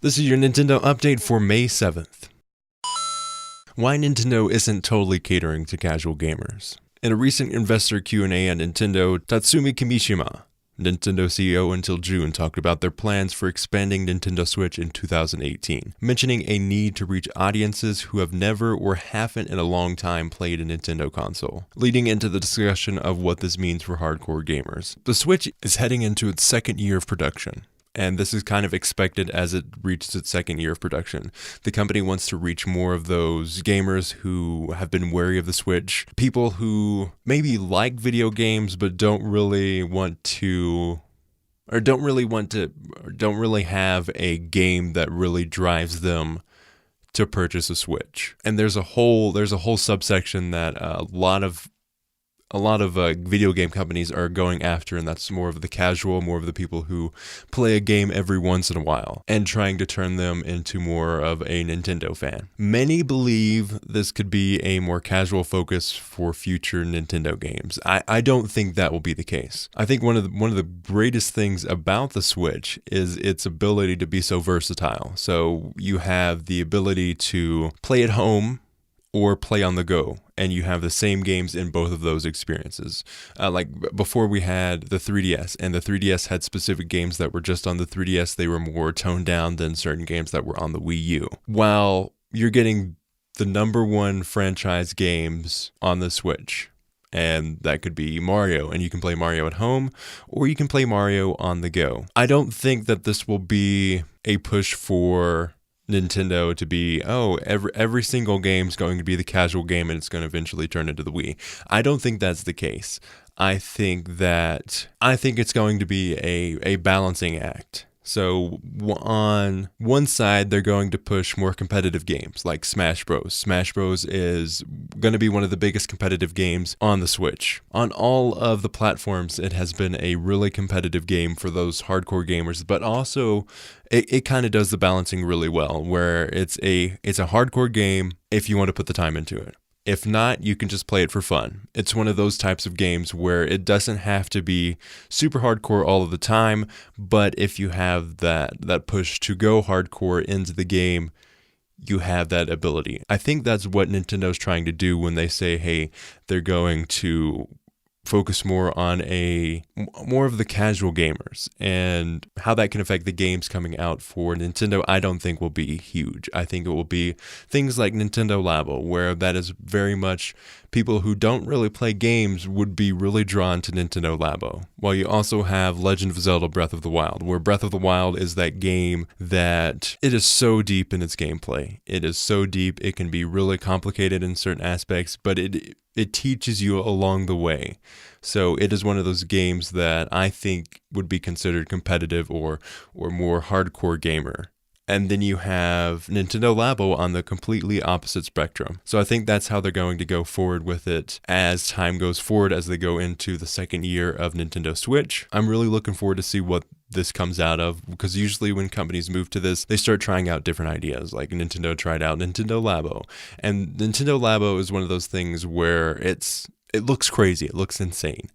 This is your Nintendo update for May 7th. Why Nintendo isn't totally catering to casual gamers. In a recent investor Q&A at Nintendo, Tatsumi Kimishima, Nintendo CEO until June, talked about their plans for expanding Nintendo Switch in 2018, mentioning a need to reach audiences who have never or haven't in a long time played a Nintendo console, leading into the discussion of what this means for hardcore gamers. The Switch is heading into its second year of production, and this is kind of expected as it reaches its second year of production. The company wants to reach more of those gamers who have been wary of the Switch, people who maybe like video games but don't really have a game that really drives them to purchase a Switch. And there's a whole subsection that a lot of video game companies are going after, and that's more of the casual, more of the people who play a game every once in a while, and trying to turn them into more of a Nintendo fan. Many believe this could be a more casual focus for future Nintendo games. I don't think that will be the case. I think one of the greatest things about the Switch is its ability to be so versatile. So you have the ability to play at home or play on the go, and you have the same games in both of those experiences. Like before, we had the 3DS, and the 3DS had specific games that were just on the 3DS. They were more toned down than certain games that were on the Wii U. While you're getting the number one franchise games on the Switch, and that could be Mario, and you can play Mario at home, or you can play Mario on the go. I don't think that this will be a push for Nintendo to be, every single game's going to be the casual game and it's going to eventually turn into the Wii. I don't think that's the case. I think it's going to be a balancing act. So on one side, they're going to push more competitive games like Smash Bros. Smash Bros is going to be one of the biggest competitive games on the Switch. On all of the platforms, it has been a really competitive game for those hardcore gamers, but also it kind of does the balancing really well, where it's a hardcore game if you want to put the time into it. If not, you can just play it for fun. It's one of those types of games where it doesn't have to be super hardcore all of the time, but if you have that push to go hardcore into the game, you have that ability. I think that's what Nintendo's trying to do when they say, hey, they're going to focus more on more of the casual gamers, and how that can affect the games coming out for Nintendo, I don't think will be huge. I think it will be things like Nintendo Labo, where that is very much people who don't really play games would be really drawn to Nintendo Labo. While you also have Legend of Zelda Breath of the Wild, where Breath of the Wild is that game that it is so deep in its gameplay. It is so deep, it can be really complicated in certain aspects, but it teaches you along the way. So it is one of those games that I think would be considered competitive or more hardcore gamer. And then you have Nintendo Labo on the completely opposite spectrum. So I think that's how they're going to go forward with it as time goes forward, as they go into the second year of Nintendo Switch. I'm really looking forward to see what this comes out of, because usually when companies move to this, they start trying out different ideas. Like Nintendo tried out Nintendo Labo. And Nintendo Labo is one of those things where it looks crazy, it looks insane.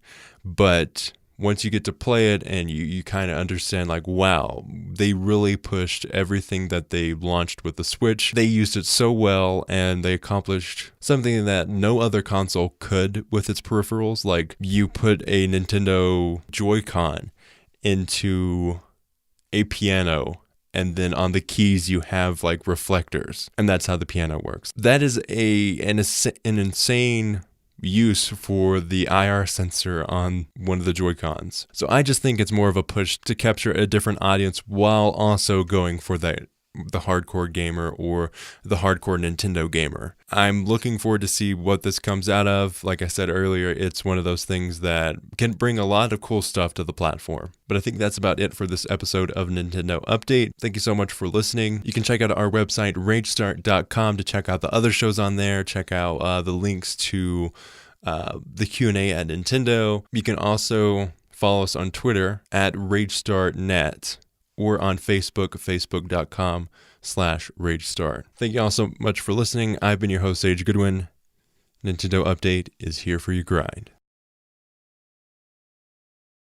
But once you get to play it and you kind of understand, like, wow, they really pushed everything that they launched with the Switch. They used it so well, and they accomplished something that no other console could with its peripherals. Like, you put a Nintendo Joy-Con into a piano, and then on the keys you have like reflectors, and that's how the piano works. That is an insane use for the IR sensor on one of the Joy-Cons. So I just think it's more of a push to capture a different audience while also going for the hardcore gamer or the hardcore Nintendo gamer. I'm looking forward to see what this comes out of. Like I said earlier, it's one of those things that can bring a lot of cool stuff to the platform. But I think that's about it for this episode of Nintendo Update. Thank you so much for listening. You can check out our website, ragestart.com, to check out the other shows on there. Check out the links to the Q&A at Nintendo. You can also follow us on Twitter at RageStartNet, or on Facebook, facebook.com/RageStart. Thank you all so much for listening. I've been your host, Sage Goodwin. Nintendo Update is here for your grind.